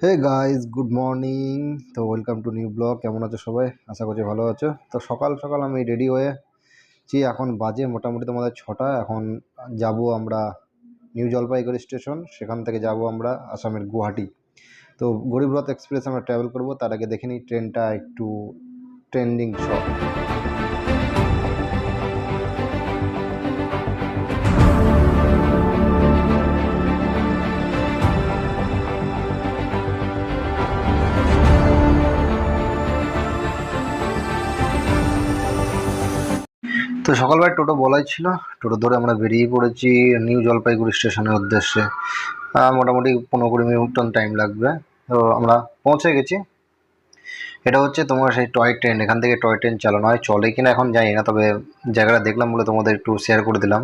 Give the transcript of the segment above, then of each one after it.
হে guys, good morning. তো welcome to new blog. কেমন আছো সবাই? আশা করছি ভালো আছো। তো সকাল সকাল আমি রেডি হয়েছি। এখন বাজে মোটামুটি তোমাদের 6টা। এখন যাব আমরা নিউ জলপাইগুড়ি স্টেশন, সেখান থেকে যাব আমরা আসামের গুয়াহাটি। তো গরিব রথ এক্সপ্রেস আমরা ট্রাভেল করব। তার আগে দেখে নিই ট্রেনটা একটু ট্রেন্ডিং শট। তো সকালবেলা টোটো বলাই ছিল, টোটো ধরে আমরা বেরিয়ে পড়েছি নিউ জলপাইগুড়ি স্টেশনের উদ্দেশ্যে। মোটামুটি 15-20 মিনিট টাইম লাগবে। তো আমরা পৌঁছে গেছি। এটা হচ্ছে তোমার সেই টয় ট্রেন। এখান থেকে টয় ট্রেন চালানো হয়, চলে কিনা এখন জানি না, তবে জায়গাটা দেখলাম বলে তোমাদের একটু শেয়ার করে দিলাম।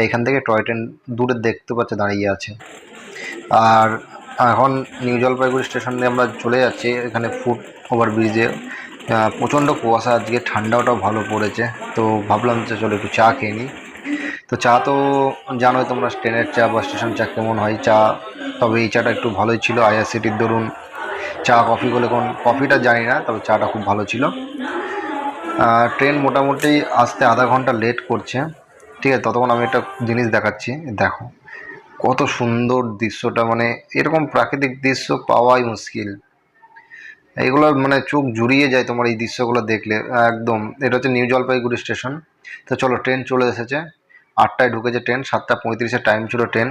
এখান থেকে টয় ট্রেন দূরে দেখতে পাচ্ছে দাঁড়িয়ে আছে। আর এখন নিউ জলপাইগুড়ি স্টেশনে আমরা চলে যাচ্ছি। এখানে ফুট ওভার ব্রিজে প্রচণ্ড কুয়াশা, আজকে ঠান্ডাটাও ভালো পড়েছে। তো ভাবলাম যে চলো একটু চা খেয়ে নিই। তো চা তো জানোই তোমরা, ট্রেনের চা বা স্টেশন চা কেমন হয় চা। তবে এই চাটা একটু ভালোই ছিল। আইআরসিটির ধরুন চা কফি বলে কোন কফিটা জানি না, তবে চাটা খুব ভালো ছিল। ট্রেন মোটামুটি আসতে আধা ঘন্টা লেট করছে। ঠিক আছে, ততক্ষণ আমি একটা জিনিস দেখাচ্ছি। দেখো কত সুন্দর দৃশ্যটা, মানে এরকম প্রাকৃতিক দৃশ্য পাওয়াই মুশকিল। এইগুলো মানে চোখ জুড়িয়ে যায় তোমার এই দৃশ্যগুলো দেখলে একদম। এটা হচ্ছে নিউ জলপাইগুড়ি স্টেশন। তো চলো, ট্রেন চলে এসেছে। 8টায় ঢুকেছে ট্রেন, 7টা 35-এ টাইম ছিল ট্রেন।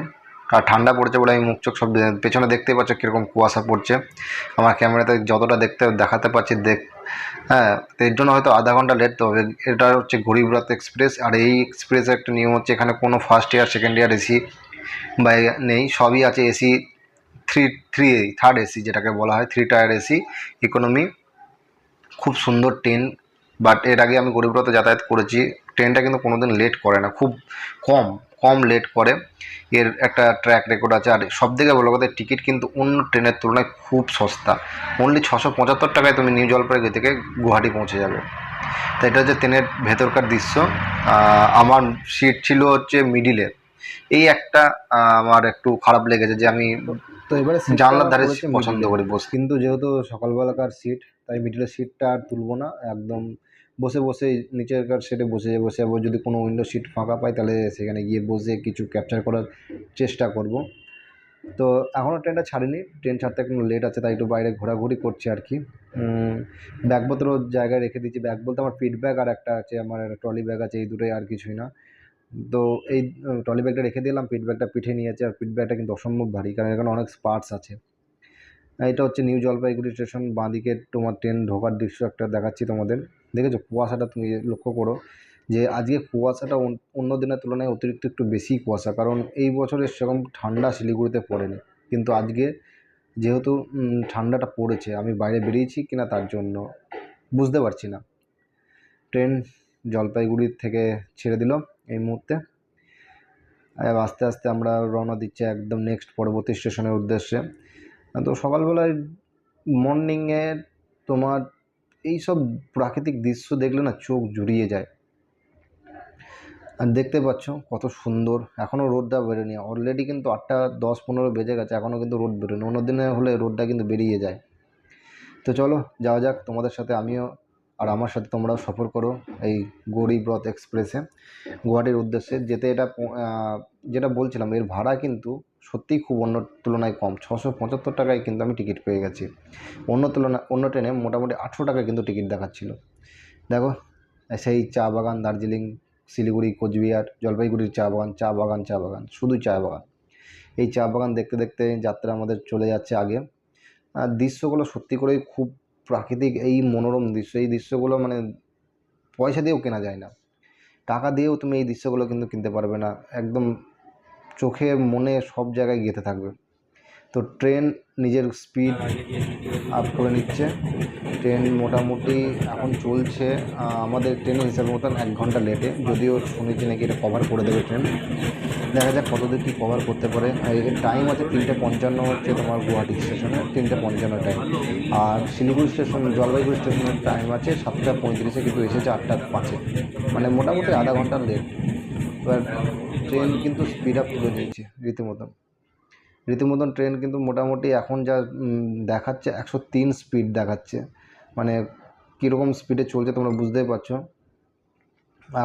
আর ঠান্ডা পড়েছে বলে আমি মুখ চোখ সব পেছনে দেখতেই পাচ্ছ কীরকম কুয়াশা পড়ছে। আমার ক্যামেরাতে যতটা দেখাতে পাচ্ছি হ্যাঁ, তো এর জন্য হয়তো আধা ঘন্টা লেট তো হবে। এটা হচ্ছে গরিব রথ এক্সপ্রেস। আর এই এক্সপ্রেসের একটা নিয়ম হচ্ছে, এখানে কোনো first year second year AC বা নেই, সবই আছে AC. Three three third AC যেটাকে বলা হয়, 3 টায়ার এসি ইকোনমি। খুব সুন্দর ট্রেন। বাট এর আগে আমি গরিবরথে যাতায়াত করেছি, ট্রেনটা কিন্তু কোনোদিন লেট করে না, খুব কম কম লেট করে। এর একটা ট্র্যাক রেকর্ড আছে। আর সব থেকে বড় কথা, টিকিট কিন্তু অন্য ট্রেনের তুলনায় খুব সস্তা। অনলি 675 টাকায় তুমি নিউ জলপাইগুড়ি থেকে গুয়াহাটি পৌঁছে যাবে। তো এটা হচ্ছে ট্রেনের ভেতরকার দৃশ্য। আমার সিট ছিল হচ্ছে মিডিলে। এই একটা আমার একটু খারাপ লেগেছে যে আমি তো এবারে জানলার ধারে পছন্দ করি বসতে, কিন্তু যেহেতু সকালবেলাকার সিট, তাই মিডিলের সিটটা আর তুলবো না। একদম বসে বসে নিচেরকার সিটে বসে বসে আবার যদি কোনো উইন্ডো সিট ফাঁকা পাই তাহলে সেখানে গিয়ে বসে কিছু ক্যাপচার করার চেষ্টা করব। তো এখনও ট্রেনটা ছাড়িনি, ট্রেন ছাড়তে একটু লেট আছে, তাই একটু বাইরে ঘোরাঘুরি করছি আর কি। ব্যাগপত্র জায়গায় রেখে দিচ্ছি। ব্যাগ বলতে আমার পিঠ ব্যাগ আর একটা আছে, আমার একটা ট্রলি ব্যাগ আছে, এই দুটোই, আর কিছুই না। তো এই ট্রলি ব্যাগটা রেখে দিলাম, পিঠ ব্যাগটা পিঠে নিয়েছে। আর পিঠ ব্যাগটা কিন্তু অসম্ভব ভারী, কারণ এখানে অনেক পার্টস আছে। এটা হচ্ছে নিউ জলপাইগুড়ি স্টেশন। বাঁদিকে তোমার ট্রেন ঢোকার দৃশ্য একটা দেখাচ্ছি তোমাদের। দেখেছো কুয়াশাটা? তুমি লক্ষ্য করো যে আজকে কুয়াশাটা অন্য দিনের তুলনায় অতিরিক্ত একটু বেশি কুয়াশা, কারণ এই বছরে সেরকম ঠান্ডা শিলিগুড়িতে পড়েনি। কিন্তু আজকে যেহেতু ঠান্ডাটা পড়েছে, আমি বাইরে বেরিয়েছি কিনা তার জন্য বুঝতে পারছি না। ট্রেন জলপাইগুড়ি থেকে ছেড়ে দিল এই মুহূর্তে। আস্তে আস্তে আমরা রওনা দিচ্ছি একদম নেক্সট পরবর্তী স্টেশনের উদ্দেশ্যে। তো সকালবেলায় মর্নিংয়ে তোমার এইসব প্রাকৃতিক দৃশ্য দেখলে না চোখ জুড়িয়ে যায়। আর দেখতে পাচ্ছ কত সুন্দর। এখনও রোদটা বেরোয়নি, অলরেডি কিন্তু 8টা 10-15 বেজে গেছে, এখনও কিন্তু রোদ বেরোয়নি। অন্য দিনে হলে রোদটা কিন্তু বেরিয়ে যায়। তো চলো যাওয়া যাক, তোমাদের সাথে আমিও আর আমার সাথে তোমরাও সফর করো এই গরিব রথ এক্সপ্রেসে গুয়াহাটির উদ্দেশ্যে যেতে। এটা যেটা বলছিলাম, এর ভাড়া কিন্তু সত্যিই খুব অন্য তুলনায় কম। 675 টাকায় কিন্তু আমি টিকিট পেয়ে গেছি। অন্য ট্রেনে মোটামুটি 800 টাকায় কিন্তু টিকিট দেখাচ্ছিল। দেখো সেই চা বাগান, দার্জিলিং, শিলিগুড়ি, কোচবিহার, জলপাইগুড়ির চা বাগান, চা বাগান, চা বাগান, শুধু চা বাগান। এই চা বাগান দেখতে দেখতে যাত্রা আমাদের চলে যাচ্ছে আগে। আর দৃশ্যগুলো সত্যি করেই খুব প্রাকৃতিক, এই মনোরম দৃশ্য। এই দৃশ্যগুলো মানে পয়সা দিয়েও কেনা যায় না, টাকা দিয়েও তুমি এই দৃশ্যগুলো কিন্তু কিনতে পারবে না। একদম চোখে মনে সব জায়গায় গেঁথে থাকবে। তো ট্রেন নিজের স্পিড আপ করে নিচ্ছে। ট্রেন মোটামুটি এখন চলছে আমাদের ট্রেনের হিসাব মতন 1 ঘন্টা লেটে, যদিও শুনেছি নাকি এটা কভার করে দেবে ট্রেন। দেখা যাক কতদূর কী কভার করতে পারে। এর টাইম আছে 3:55 হচ্ছে তোমার গুয়াহাটি স্টেশনে, 3:55 টাইম। আর শিলিগুড়ি স্টেশন, জলপাইগুড়ি স্টেশনের টাইম আছে 7টা 35-এ, কিন্তু এসেছে 8টা 5-এ, মানে মোটামুটি আধা ঘন্টা লেট। এবার ট্রেন কিন্তু স্পিড আপ তুলে নিয়েছে রীতিমতন। রীতিমতন ট্রেন কিন্তু মোটামুটি এখন যা দেখাচ্ছে 103 স্পিড দেখাচ্ছে, মানে কীরকম স্পিডে চলছে তোমরা বুঝতেই পারছো।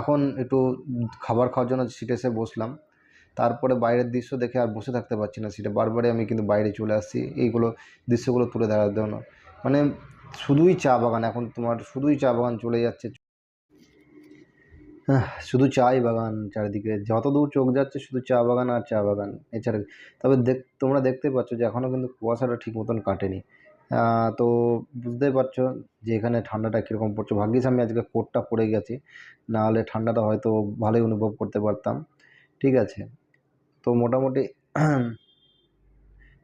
এখন একটু খাবার খাওয়ার জন্য সিটে এসে বসলাম, তারপরে বাইরের দৃশ্য দেখে আর বসে থাকতে পারছি না সিটে, বারবারই আমি কিন্তু বাইরে চলে আসছি এইগুলো দৃশ্যগুলো তুলে ধরার জন্য। মানে শুধুই চা বাগান, এখন তোমার শুধুই চা বাগান চলে যাচ্ছে, শুধু চাই বাগান চারিদিকে, যত দূর চোখ যাচ্ছে শুধু চা বাগান আর চা বাগান এছাড়া। তবে তোমরা দেখতে পাচ্ছ যে এখনও কিন্তু কুয়াশাটা ঠিক মতন কাটেনি। তো বুঝতেই পারছো যে এখানে ঠান্ডাটা কীরকম পড়ছে। ভাগ্যিস আমি আজকে কোটটা পরে গেছি, নাহলে ঠান্ডাটা হয়তো ভালোই অনুভব করতে পারতাম। ঠিক আছে, তো মোটামুটি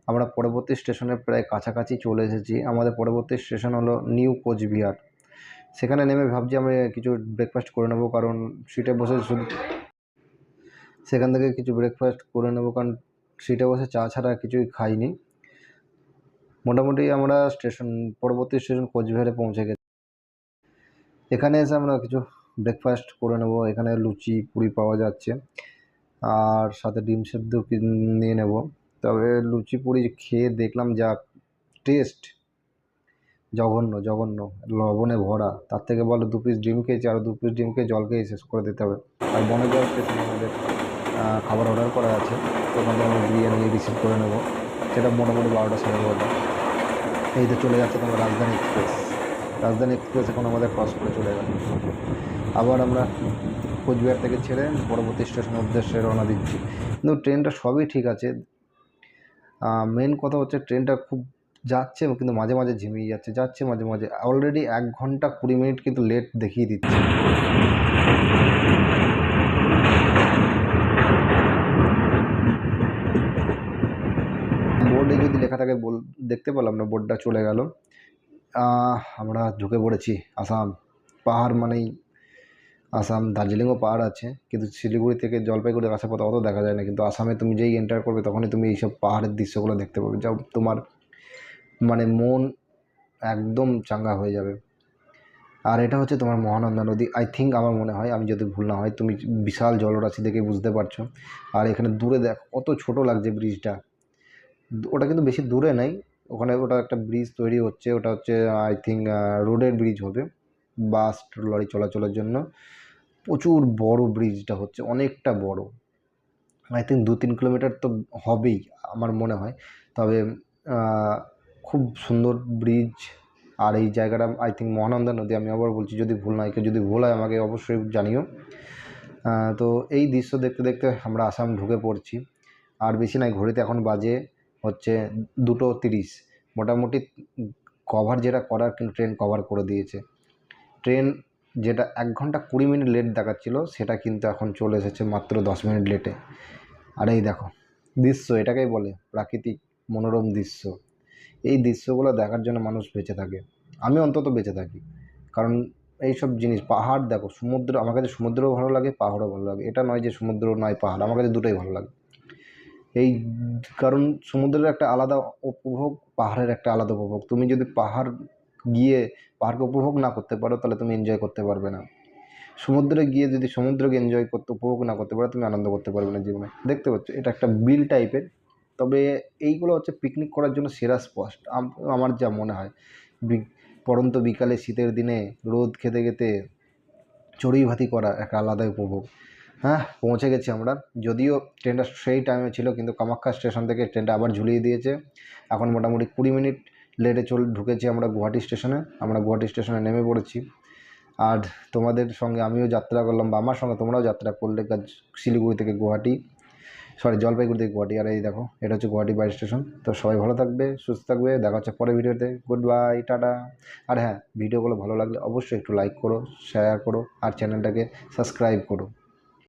আমরা পরবর্তী স্টেশনের প্রায় কাছাকাছি চলে এসেছি। আমাদের পরবর্তী স্টেশন হলো নিউ কোচবিহার। সেখানে নেমে ভাবছি আমি কিছু ব্রেকফাস্ট করে নেবো, কারণ সিটে বসে শুধু সেখান থেকে কিছু ব্রেকফাস্ট করে নেবো, কারণ সিটে বসে চা ছাড়া কিছুই খাইনি। মোটামুটি আমরা পরবর্তী স্টেশন কোচবিহারে পৌঁছে গেছি। এখানে এসে আমরা কিছু ব্রেকফাস্ট করে নেবো। এখানে লুচি পুরি পাওয়া যাচ্ছে, আর সাথে ডিম সেদ্ধ নিয়ে নেব। তবে লুচি পুরি খেয়ে দেখলাম যা টেস্ট, জঘন্য জঘন্য, লবণে ভরা। তার থেকে বলো 2 পিস ডিম খেয়েছি, আর 2 পিস ডিম খেয়ে জল খেয়ে শেষ করে দিতে হবে। আর বনগাঁ স্টেশনে আমাদের খাবার অর্ডার করা আছে, ওখান থেকে আমরা বিরিয়ানি রিসিভ করে নেব। সেটা মোটামুটি 12টা 12:30। এই তো চলে যাচ্ছে তোমার রাজধানী এক্সপ্রেস। রাজধানী এক্সপ্রেস এখন আমাদের ক্রস করে চলে গেল। আবার আমরা কোচবিহার থেকে ছেড়ে পরবর্তী স্টেশনের উদ্দেশ্যে রওনা দিচ্ছি। কিন্তু ট্রেনটা সবই ঠিক আছে, মেন কথা হচ্ছে ট্রেনটা খুব যাচ্ছে, কিন্তু মাঝে মাঝে ঝিমিয়ে যাচ্ছে মাঝে মাঝে। অলরেডি 1 ঘন্টা 20 মিনিট কিন্তু লেট দেখিয়ে দিচ্ছে। বোর্ডে যদি লেখা থাকে দেখতে পেলাম না, বোর্ডটা চলে গেল। আমরা ঢুকে পড়েছি আসাম। পাহাড় মানেই আসাম। দার্জিলিংও পাহাড় আছে, কিন্তু শিলিগুড়ি থেকে জলপাইগুড়ি আসার পথে অত দেখা যায় না। কিন্তু আসামে তুমি যেই এন্টার করবে তখনই তুমি এইসব পাহাড়ের দৃশ্যগুলো দেখতে পাবে, যা তোমার মানে মন একদম চাঙ্গা হয়ে যাবে। আর এটা হচ্ছে তোমার মহানন্দা নদী, আই থিঙ্ক, আমার মনে হয়, আমি যদি ভুল না হয়। তুমি বিশাল জলরাশি দেখে বুঝতে পারছো। আর এখানে দূরে দেখ কত ছোট লাগছে ব্রিজটা। ওটা কিন্তু বেশি দূরে নেই, ওখানে ওটা একটা ব্রিজ তৈরি হচ্ছে। ওটা হচ্ছে আই থিঙ্ক রোডের ব্রিজ হবে, বাস লরি চলাচলের জন্য। প্রচুর বড় ব্রিজটা হচ্ছে, অনেকটা বড়। আই থিঙ্ক 2-3 কিলোমিটার তো হবেই আমার মনে হয়। তবে খুব সুন্দর ব্রিজ। আর এই জায়গাটা আই থিঙ্ক মহানন্দা নদী, আমি আবার বলছি যদি ভুল না হয়। যদি ভুল হয় আমাকে অবশ্যই জানিও। তো এই দৃশ্য দেখতে দেখতে আমরা আসাম ঢুকে পড়ছি। আর বেশি নাই, ঘড়িতে এখন বাজে হচ্ছে 2:30। মোটামুটি কভার যেটা করার, কিন্তু ট্রেন কভার করে দিয়েছে। ট্রেন যেটা 1 ঘন্টা 20 মিনিট লেট দেখাচ্ছিল, সেটা কিন্তু এখন চলে এসেছে মাত্র 10 মিনিট লেটে। আর এই দেখো দৃশ্য, এটাকেই বলে প্রাকৃতিক মনোরম দৃশ্য। এই দৃশ্যগুলো দেখার জন্য মানুষ বেঁচে থাকে, আমি অন্তত বেঁচে থাকি। কারণ এইসব জিনিস, পাহাড় দেখো, সমুদ্র, আমার কাছে সমুদ্রও ভালো লাগে, পাহাড়ও ভালো লাগে। এটা নয় যে সমুদ্র নয় পাহাড়, আমার কাছে দুটোই ভালো লাগে। এই কারণ সমুদ্রের একটা আলাদা উপভোগ, পাহাড়ের একটা আলাদা উপভোগ। তুমি যদি গিয়ে পাহাড়কে উপভোগ না করতে পারো, তাহলে তুমি এনজয় করতে পারবে না। সমুদ্রে গিয়ে যদি সমুদ্রকে এনজয় করতে, উপভোগ না করতে পারো, তুমি আনন্দ করতে পারবে না জীবনে। দেখতে পাচ্ছ এটা একটা বিল টাইপের। তবে এইগুলো হচ্ছে পিকনিক করার জন্য সেরা স্পট আমার যা মনে হয়। পড়ন্ত বিকালে শীতের দিনে রোদ খেতে খেতে চড়ুই ভাতি করা একটা আলাদাই উপভোগ। হ্যাঁ, পৌঁছে গেছি আমরা। যদিও ট্রেনটা সেই টাইমে ছিল, কিন্তু কামাখ্যা স্টেশন থেকে ট্রেনটা আবার ঝুলিয়ে দিয়েছে। এখন মোটামুটি 20 মিনিট লেটে ঢুকেছি আমরা গুয়াহাটি স্টেশনে। আমরা গুয়াহাটি স্টেশনে নেমে পড়েছি। আর তোমাদের সঙ্গে আমিও যাত্রা করলাম, বা আমার সঙ্গে তোমরাও যাত্রা করলে শিলিগুড়ি থেকে গুয়াহাটি, জলপাইগুড়ি থেকে গুয়াহাটি। আর এই দেখো, এটা হচ্ছে গুয়াহাটি বাই স্টেশন। তো সবাই ভালো থাকবে, সুস্থ থাকবে, দেখা হচ্ছে পরের ভিডিওতে। Good bye, tata. আর হ্যাঁ, ভিডিওগুলো ভালো লাগলে অবশ্যই একটু লাইক করো, শেয়ার করো, আর চ্যানেলটাকে সাবস্ক্রাইব করো।